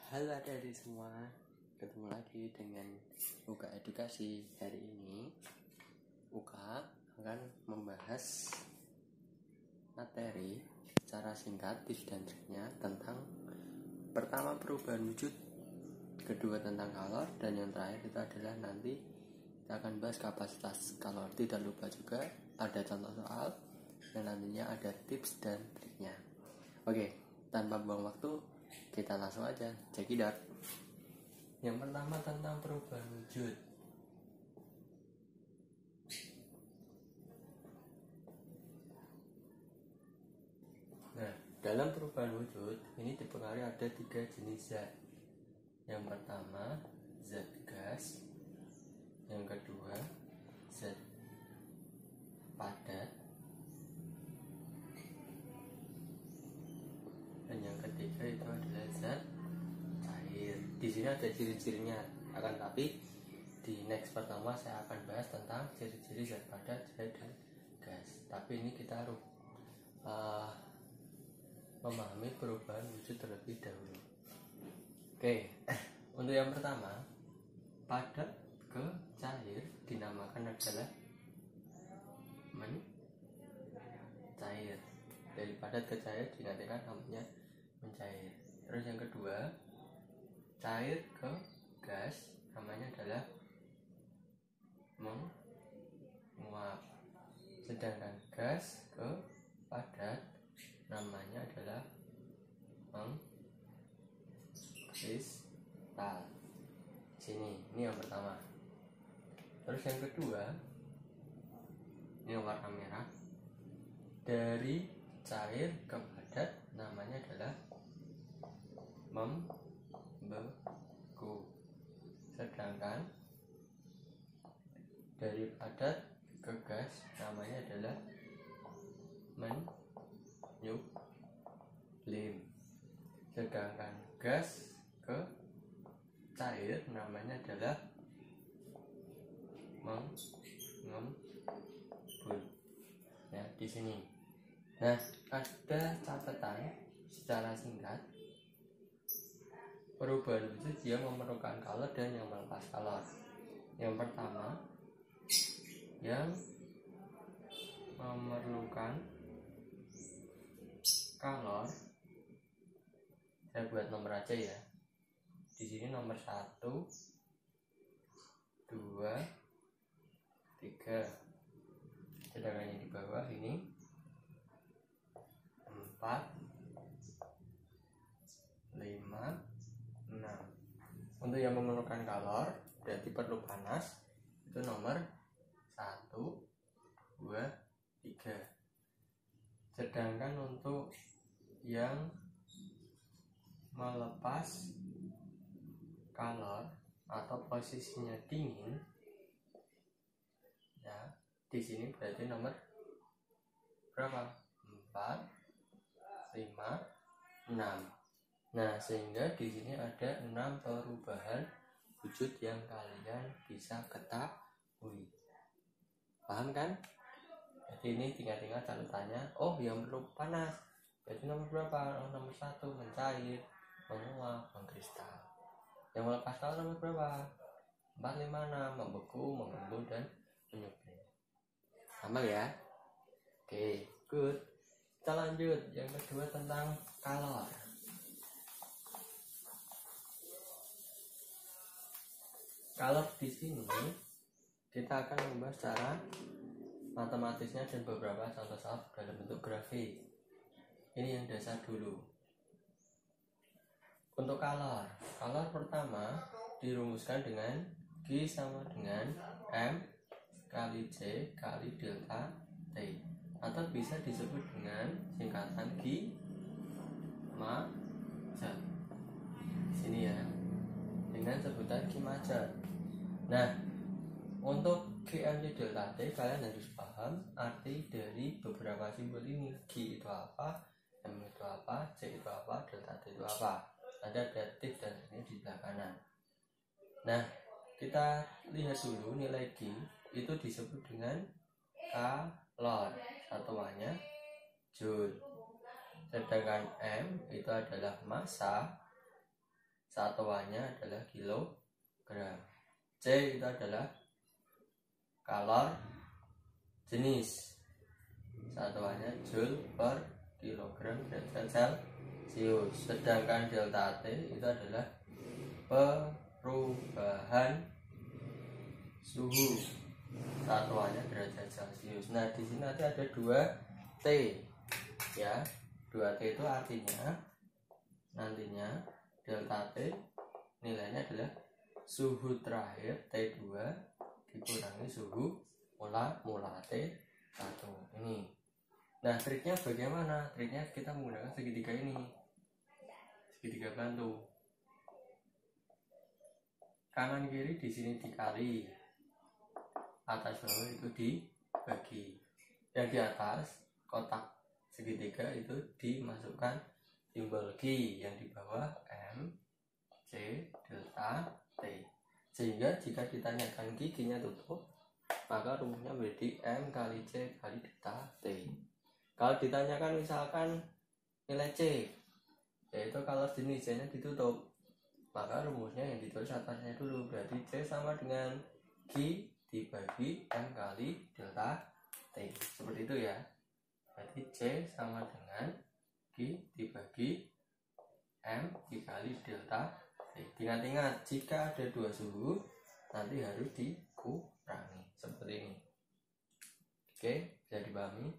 Halo adik-adik semua, ketemu lagi dengan Uka Edukasi. Hari ini Uka akan membahas materi secara singkat, tips dan triknya tentang pertama perubahan wujud, kedua tentang kalor, dan yang terakhir itu adalah nanti kita akan bahas kapasitas kalor. Tidak lupa juga ada contoh soal dan nantinya ada tips dan triknya. Oke, tanpa buang waktu kita langsung aja check it out. Yang pertama tentang perubahan wujud. Nah, dalam perubahan wujud ini dipengaruhi ada 3 jenis zat. Yang pertama zat gas, yang kedua zat padat, dan yang ketiga itu adalah zat cair. Di sini ada ciri-cirinya, akan tapi di next pertama saya akan bahas tentang ciri-ciri zat padat, cair, dan gas. Tapi ini kita harus memahami perubahan wujud terlebih dahulu. Oke, untuk yang pertama, padat ke cair dinamakan adalah mencair. Dari padat ke cair dinamakan namanya mencair. Terus yang kedua, cair ke gas namanya adalah menguap. Sedangkan gas ke padat namanya adalah mengkristal. Sini, ini yang pertama. Terus yang kedua, ini yang warna merah. Dari cair ke padat namanya adalah membeku. Sedangkan dari padat ke gas namanya adalah menyublim. Sedangkan gas ke cair namanya adalah mengembun. Ya, di sini. Nah, ada catatan secara singkat. Perubahan wujud yang memerlukan kalor dan yang melepas kalor. Yang pertama, yang memerlukan kalor, saya buat nomor aja ya. Di sini nomor 1, 2, 3. Sedangkan yang di bawah ini 4, 5, 6. Untuk yang memerlukan kalor berarti perlu panas, itu nomor 1, 2, 3. Sedangkan untuk yang melepas kalor atau posisinya dingin, ya, di sini berarti nomor berapa? 4, 5, 6. Nah, sehingga di sini ada 6 perubahan wujud yang kalian bisa ketahui. Paham kan? Jadi ini tinggal catatannya. Oh, yang perlu panas berarti nomor berapa? Oh, nomor 1 mencair, menguap, mengkristal. Yang melepas kalor nomor berapa? 4, 5, 6 membeku, mengembun, dan menyublim. Sama ya? Oke, good. Kita lanjut. Yang kedua tentang kalor. Kalor di sini kita akan membahas cara matematisnya dan beberapa contoh soal dalam bentuk grafik. Ini yang dasar dulu. Untuk kalor pertama dirumuskan dengan G sama dengan M kali C kali delta T, atau bisa disebut dengan singkatan G Major. Sini ya, dengan sebutan G Major. Nah, untuk GMC delta T kalian harus paham arti dari beberapa simbol ini. G itu apa, M itu apa, C itu apa, delta T itu apa. Ada tips dan ini di sebelah kanan. Nah, kita lihat dulu nilai G itu disebut dengan kalor, satuannya joule. Sedangkan M itu adalah massa, satuannya adalah kilogram. C itu adalah kalor jenis, satuannya joule per kilogram derajat Celcius. Sedangkan delta T itu adalah perubahan suhu, satuannya derajat Celcius. Nah, di sini nanti ada 2 T ya. 2 T itu artinya nantinya delta T nilainya adalah suhu terakhir T2 dikurangi suhu mula T1 ini. Nah, triknya bagaimana? Triknya kita menggunakan segitiga ini, segitiga bantu. Kanan kiri di sini dikali, atas bawah itu dibagi. Yang di atas kotak segitiga itu dimasukkan simbol Q, yang di bawah M, C, delta, T. Sehingga jika ditanyakan Q-nya tutup, maka rumusnya menjadi M kali C kali delta T. Kalau ditanyakan misalkan nilai C, yaitu kalau jenis C-nya ditutup, maka rumusnya yang ditulis atasnya dulu, berarti C sama dengan Q dibagi M kali delta T. Seperti itu ya. Berarti C sama dengan Q dibagi M dikali delta T. Ingat-ingat, jika ada 2 suhu nanti harus dikurangi seperti ini. Oke, bisa dipahami.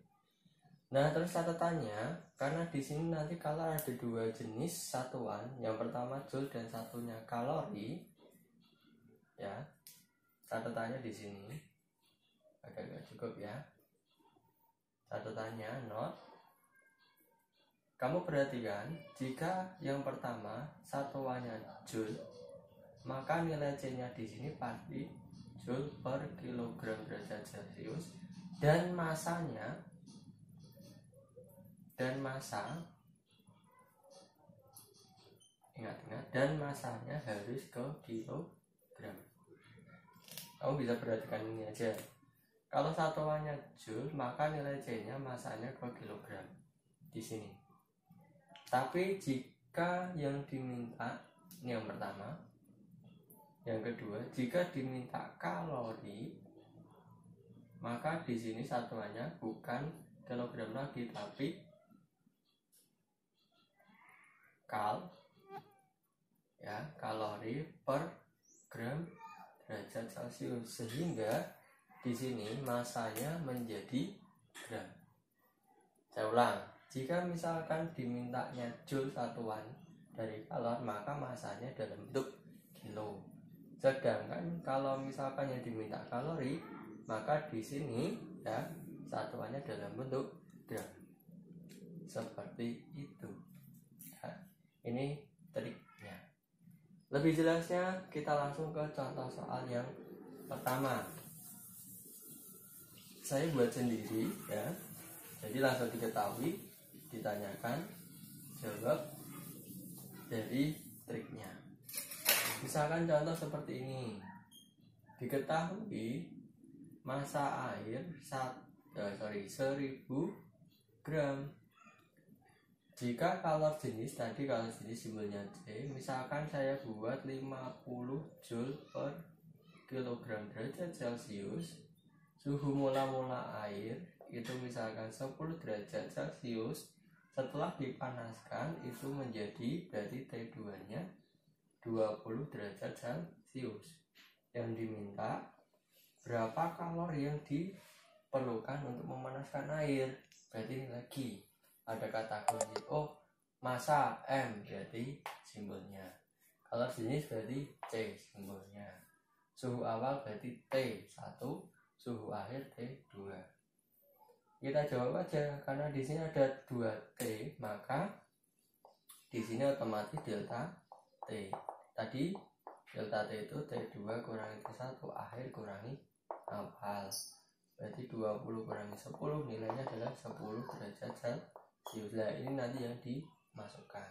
Nah, terus catatannya, karena di sini nanti kalau ada 2 jenis satuan, yang pertama joule dan satunya kalori, ya, catatannya di sini agak cukup ya. Catatannya not. Kamu perhatikan, jika yang pertama satuannya joule, maka nilai C-nya di sini pasti joule per kilogram derajat Celcius, dan masanya ingat-ingat, dan masanya harus ke kilogram. Kamu bisa perhatikan ini aja. Kalau satuannya joule, maka nilai C-nya masanya ke kilogram di sini. Tapi jika yang diminta, ini yang pertama, yang kedua, jika diminta kalori, maka di sini satuannya bukan kilogram lagi, tapi kalori per gram derajat Celcius, sehingga di sini masanya menjadi gram. Saya ulang, jika misalkan dimintanya joule satuan dari kalor, maka masanya dalam bentuk kilo. Sedangkan kalau misalkan yang diminta kalori, maka di sini ya satuannya dalam bentuk gram. Seperti itu. Ya, ini triknya. Lebih jelasnya kita langsung ke contoh soal yang pertama. Saya buat sendiri ya. Jadi langsung diketahui, ditanyakan, jawab dari triknya. Misalkan contoh seperti ini. Diketahui massa air 1000 gram. Jika kalor jenis tadi, kalau jenis simbolnya C, misalkan saya buat 50 joule per kilogram derajat Celcius, suhu mula-mula air itu misalkan 10 derajat Celcius, setelah dipanaskan itu menjadi berarti T2 nya 20 derajat Celcius. Yang diminta berapa kalori yang diperlukan untuk memanaskan air, berarti ini lagi ada kata kunci. Oh, massa M berarti simbolnya, kalau jenis berarti C simbolnya, suhu awal berarti T1, suhu akhir T2. Kita jawab aja, karena di sini ada 2T, maka di sini otomatis delta T. Tadi delta T itu T2 kurangi T1, akhir kurangi awal. Berarti 20 kurangi 10, nilainya adalah 10 derajat Celcius. Nah, ini nanti yang dimasukkan.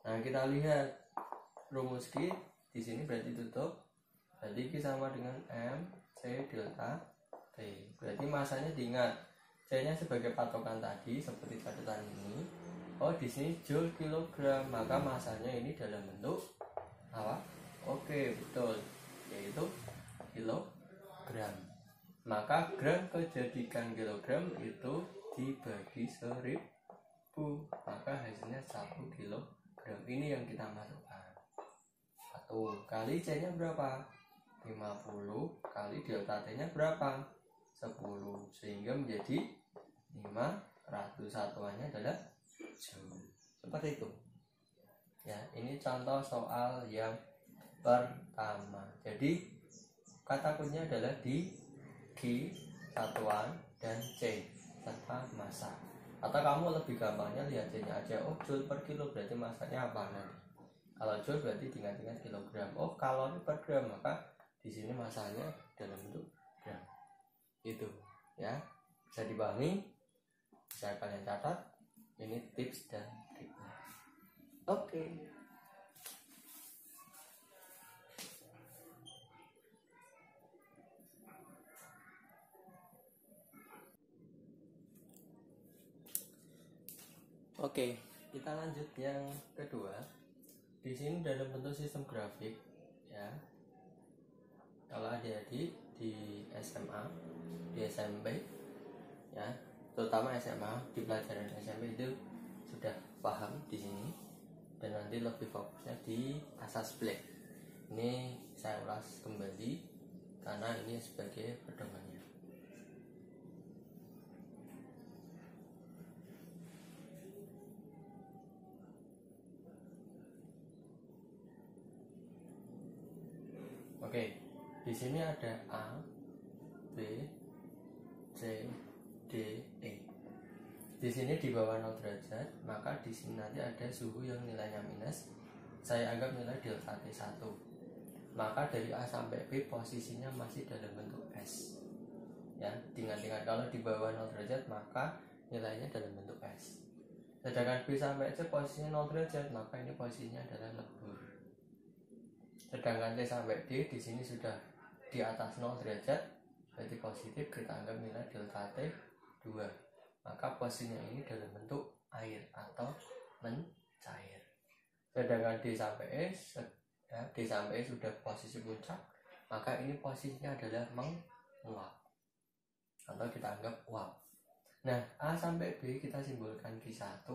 Nah, kita lihat rumus Q di sini berarti tutup. Berarti Q sama dengan M C delta T. Berarti masanya diingat, C-nya sebagai patokan tadi seperti catatan ini. Oh, di sini joule kilogram, maka masanya ini dalam bentuk Oke, betul, yaitu kilogram. Maka gram kejadikan kilogram itu dibagi 1000, maka hasilnya 1 kilogram. Ini yang kita masukkan. 1 kali C nya berapa? 50 kali delta T nya berapa? 10, sehingga menjadi 500, satuannya adalah joule. Seperti itu ya. Ini contoh soal yang pertama. Jadi kata kuncinya adalah di Q, satuan, dan C serta massa. Atau kamu lebih gampangnya lihat C nya aja. Oh, joule per kilo berarti massanya apa nanti? Kalau joule berarti diingat-ingat kilogram. Oh, kalori per gram, maka di sini massanya dalam bentuk gram. Itu ya, bisa dipahami, bisa kalian catat. Ini tips dan triknya. Oke. Oke, kita lanjut yang kedua. Di sini dalam bentuk sistem grafik ya. Kalau adik-adik di SMA, di SMP ya, terutama SMA, di pelajaran SMP itu sudah paham di sini, dan nanti lebih fokusnya di asas black. Ini saya ulas kembali karena ini sebagai pedomannya. Oke, di sini ada A, B, C, D, E. Di sini di bawah 0 derajat, maka di sini nanti ada suhu yang nilainya minus. Saya anggap nilai delta T1. Maka dari A sampai B posisinya masih dalam bentuk S. Ya, ingat-ingat kalau di bawah 0 derajat maka nilainya dalam bentuk S. Sedangkan B sampai C posisinya 0 derajat, maka ini posisinya adalah lebur. Sedangkan T sampai D di sini sudah di atas 0 derajat, berarti positif, kita anggap nilai delta T 2. Maka posisinya ini dalam bentuk air atau mencair. Sedangkan D sampai E, ya, D sampai E sudah posisi puncak, maka ini posisinya adalah menguap atau kita anggap uap. Nah, A sampai B kita simbolkan Q1,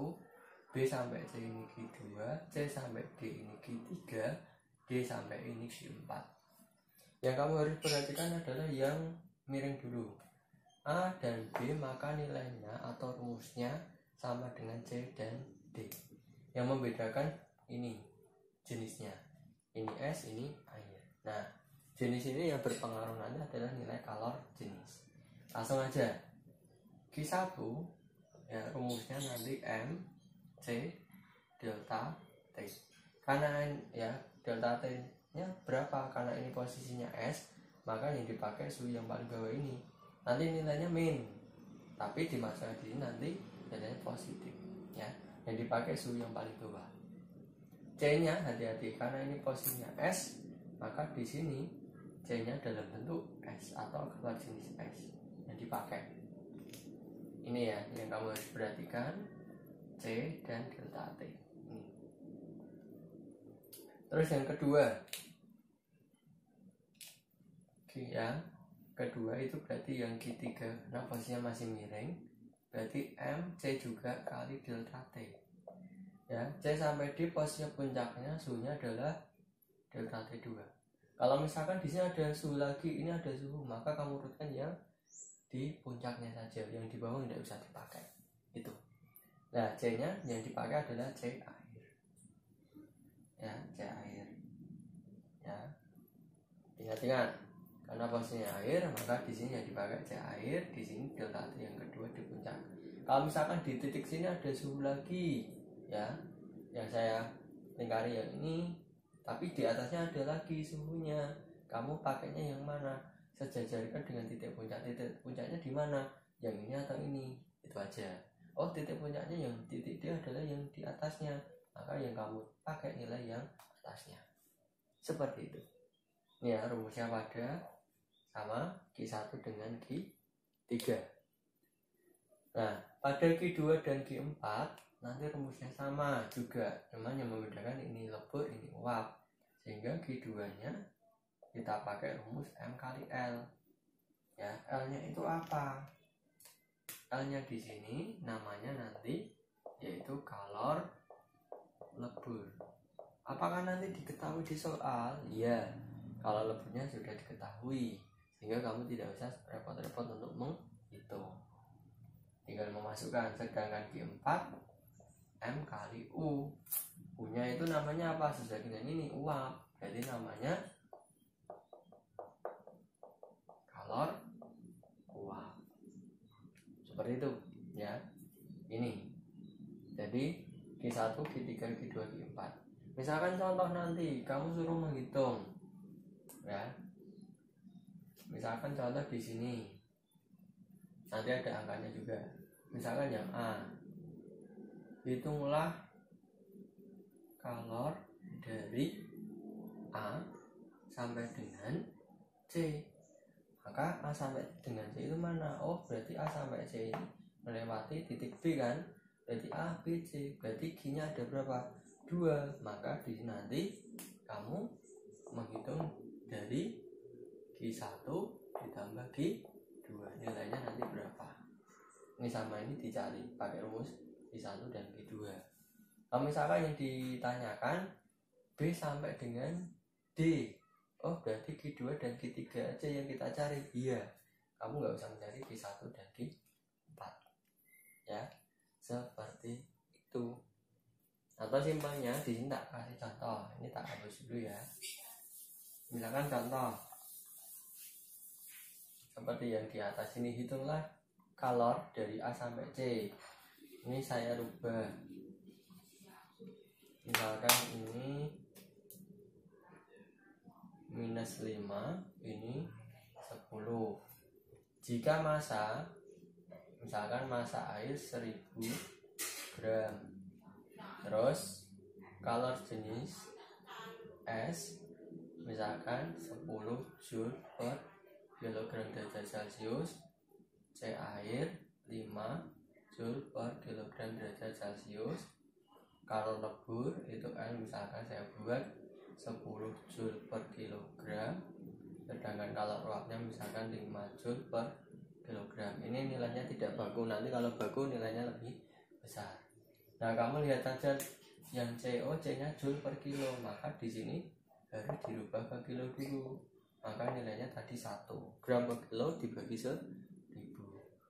B sampai C ini Q2, C sampai D ini Q3, D sampai ini Q4. Yang kamu harus perhatikan adalah yang miring dulu. A dan B maka nilainya atau rumusnya sama dengan C dan D. Yang membedakan ini jenisnya. Ini S, ini air. Nah, jenis ini yang berpengaruh nanti adalah nilai kalor jenis. Langsung aja. Q1 ya, rumusnya nanti M C delta T. Karena ya delta T nya berapa? Karena ini posisinya S, maka yang dipakai suhu yang paling bawah ini. Nanti nilainya min. Tapi di masa ini nanti nilainya positif ya. Yang dipakai suhu yang paling bawah. C-nya hati-hati karena ini posisinya S, maka di sini C-nya dalam bentuk S atau keluar jenis S yang dipakai. Ini ya yang kamu harus perhatikan, C dan delta T. Ini. Terus yang kedua, yang kedua itu berarti yang Q3, nah posisinya masih miring, berarti M C juga kali delta T. Ya, C sampai D posisinya puncaknya suhunya adalah delta T2. Kalau misalkan di sini ada suhu lagi, ini ada suhu, maka kamu urutkan yang di puncaknya saja, yang di bawah tidak bisa dipakai. Itu. Nah, C-nya yang dipakai adalah C air. Ya, C air. Ya. Ingat-ingat, karena posisinya air, maka di sini yang dipakai C air, di sini delta T yang kedua di puncak. Kalau misalkan di titik sini ada suhu lagi, ya, yang saya lingkari yang ini, tapi di atasnya ada lagi suhunya. Kamu pakainya yang mana? Sejajarkan dengan titik puncak. Titik puncaknya di mana? Yang ini atau ini? Itu aja. Oh, titik puncaknya yang titik D adalah yang di atasnya, maka yang kamu pakai nilai yang atasnya. Seperti itu. Ini ya rumusnya pada sama Q1 dengan Q3. Nah, pada Q2 dan Q4 nanti rumusnya sama juga, cuman yang membedakan ini lebur, ini uap. sehingga Q2 nya kita pakai rumus M kali L. Ya, L nya itu apa? L nya di sini namanya nanti yaitu kalor lebur. Apakah nanti diketahui di soal? Iya, kalau leburnya sudah diketahui, sehingga kamu tidak usah repot-repot untuk menghitung. Tinggal memasukkan, sedangkan Q4 M kali U. U-nya itu namanya apa? Sesuai dengan ini, uap. Jadi namanya kalor uap. Seperti itu, ya. Ini. Jadi Q1, Q3, Q2, Q4. Misalkan contoh nanti kamu suruh menghitung, ya. Misalkan contoh di sini. Nanti ada angkanya juga. Misalkan yang A. Hitunglah kalor dari A sampai dengan C. Maka A sampai dengan C itu mana? Oh, berarti A sampai C ini melewati titik B kan? Berarti A, B, C. Berarti Q-nya ada berapa? 2. Maka di nanti kamu menghitung dari Q1 ditambah Q2. Nilainya nanti berapa? Ini sama ini dicari pakai rumus Q1 dan Q2. Kalau misalkan yang ditanyakan B sampai dengan D, oh berarti Q2 dan Q3 aja yang kita cari. Iya, kamu nggak usah mencari Q1 dan Q4, ya, seperti itu. Atau simpelnya di sini tak kasih contoh, ini tak hapus dulu ya. Misalkan contoh seperti yang di atas ini, hitunglah kalor dari A sampai C. Ini saya rubah, misalkan ini minus 5, ini 10. Jika massa, misalkan massa air 1000 gram, terus kalor jenis S misalkan 10 joule per kilogram derajat Celcius, C air 5 joule per kilogram derajat Celcius. Kalor lebur itu L misalkan saya buat 10 joule per kilogram, sedangkan kalor uapnya misalkan 5 joule per kilogram. Ini nilainya tidak baku, nanti kalau baku nilainya lebih besar. Nah, kamu lihat saja yang CO, C-nya joule per kilo, maka di sini harus dirubah ke kilo dulu. Maka nilainya tadi 1 gram per kilo dibagi 1000.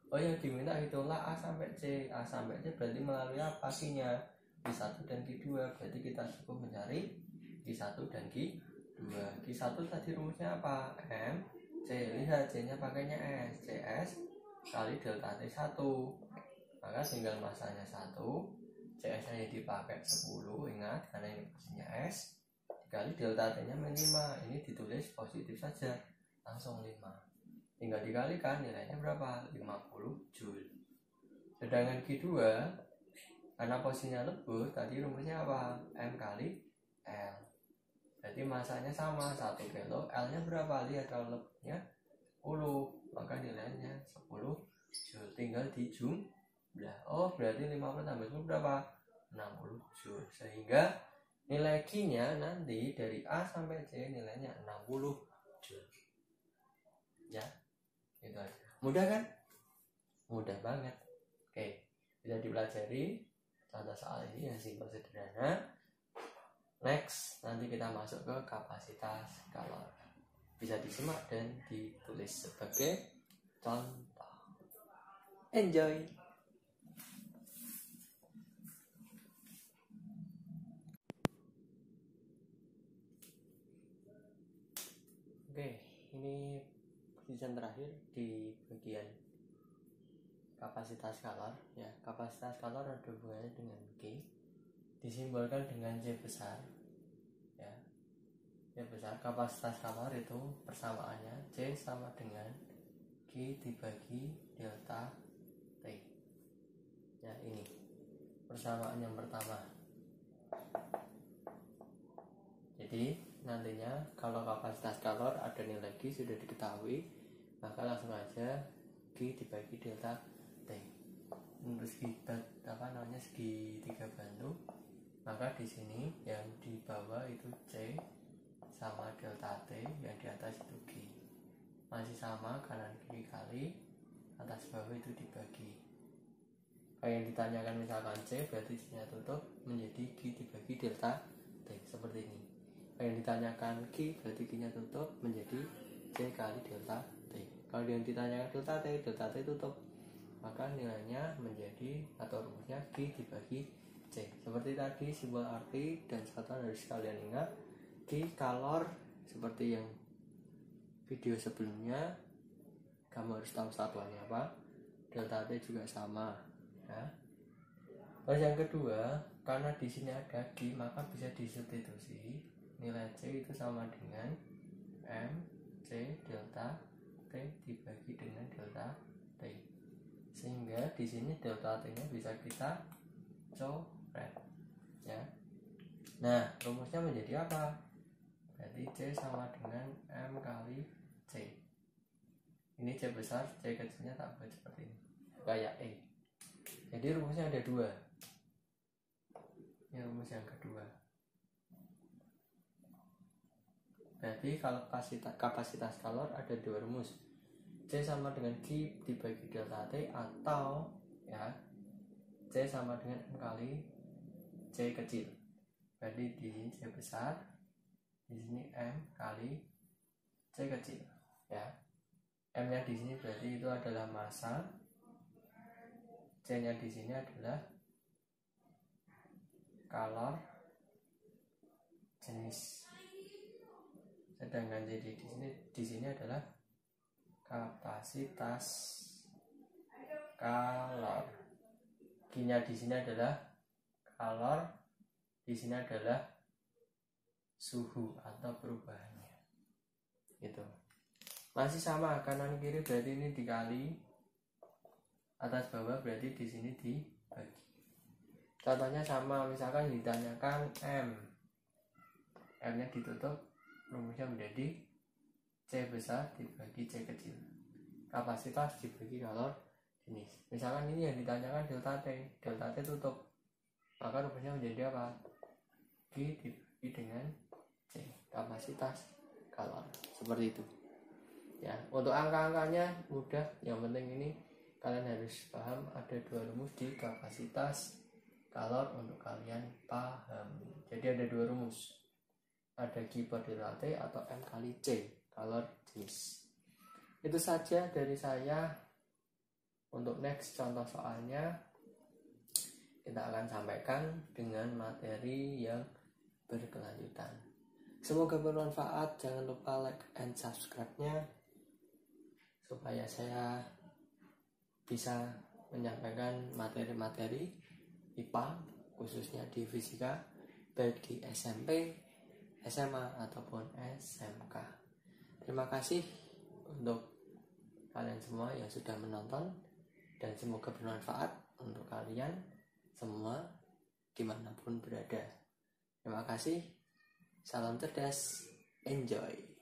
Oh, yang diminta hitunglah A sampai C. A sampai C berarti melalui apa Q-nya? Q1 dan Q2. Berarti kita cukup mencari Q1 dan Q2. Q1 tadi rumusnya apa? M C. Lihat C-nya pakainya S. CS kali delta T1. Maka tinggal masanya 1. CS nya dipakai 10, ingat karena ini posisinya S, dikali delta T nya -5, ini ditulis positif saja, langsung 5, tinggal dikalikan nilainya berapa? 50 joule. Sedangkan Q2 karena posisinya lebur, tadi rumusnya apa? M kali L. Jadi masanya sama, 1 kilo, L nya berapa? Lihat kalau leburnya 10, maka nilainya 10 joule, tinggal dijumlah. Oh, berarti 50 tambah 10 berapa? 60 joule. Sehingga nilai Q-nya nanti dari A sampai C nilainya 60 joule. Ya, itu aja. Mudah kan? Mudah banget. Oke, bisa dipelajari contoh soal ini yang simpel sederhana. Next, nanti kita masuk ke kapasitas kalor. Bisa disimak dan ditulis sebagai contoh. Enjoy! Oke, ini season terakhir di bagian kapasitas kalor. Ya, kapasitas kalor ada hubungannya dengan Q, disimbolkan dengan C besar. Ya, C besar. Kapasitas kalor itu persamaannya C sama dengan Q dibagi delta T. Ya, ini persamaan yang pertama. Jadi nantinya kalau kapasitas kalor ada nilai Q sudah diketahui, maka langsung aja Q dibagi delta T. Untuk segitiga bantu, maka di sini yang di bawah itu C, sama delta T yang di atas itu G. Masih sama, kanan kiri kali atas bawah itu dibagi. Kayak yang ditanyakan misalkan C berarti C nya tutup menjadi G dibagi delta T seperti ini. Kayak yang ditanyakan Q berarti Q nya tutup menjadi C kali delta T. Kalau yang ditanyakan delta T tutup, maka nilainya menjadi atau rumusnya Q dibagi C. Seperti tadi simbol arti dan satuan harus kalian ingat. Q kalor seperti yang video sebelumnya, kamu harus tahu satuannya apa. Delta T juga sama ya. Terus yang kedua, karena di sini ada G maka bisa disubstitusi nilai C itu sama dengan M C delta T dibagi dengan delta T, sehingga di sini delta T nya bisa kita coret ya. Nah, rumusnya menjadi apa? Berarti C sama dengan M kali C. Ini C besar, C kecilnya tak buat seperti ini, kayak E. Jadi rumusnya ada dua. Ini rumus yang kedua. Berarti kalau kapasitas kalor ada dua rumus. C sama dengan Q dibagi delta T, atau ya C sama dengan M kali C kecil. Berarti di sini C besar, di sini M kali C kecil ya. M nya di sini berarti itu adalah massa, C nya di sini adalah kalor jenis, sedangkan jadi di sini adalah kapasitas kalor. Q-nya di sini adalah kalor, di sini adalah suhu atau perubahannya. Gitu. Masih sama, kanan kiri berarti ini dikali, atas bawah berarti di sini dibagi. Contohnya sama, misalkan ditanyakan M nya ditutup, rumusnya menjadi C besar dibagi C kecil, kapasitas dibagi kalor jenis. Misalkan ini yang ditanyakan delta T tutup, maka rumusnya menjadi apa? Q dibagi dengan C, kapasitas kalor, seperti itu ya. Untuk angka-angkanya mudah, yang penting ini kalian harus paham ada dua rumus di kapasitas kalor untuk kalian paham. Jadi ada dua rumus, ada Q per delta T atau M kali C kalor jenis. Itu saja dari saya. Untuk next contoh soalnya kita akan sampaikan dengan materi yang berkelanjutan. Semoga bermanfaat. Jangan lupa like and subscribe-nya supaya saya bisa menyampaikan materi-materi IPA khususnya di fisika, baik di SMP, SMA ataupun SMK. Terima kasih untuk kalian semua yang sudah menonton, dan semoga bermanfaat untuk kalian semua dimanapun berada. Terima kasih. Salam cerdas. Enjoy.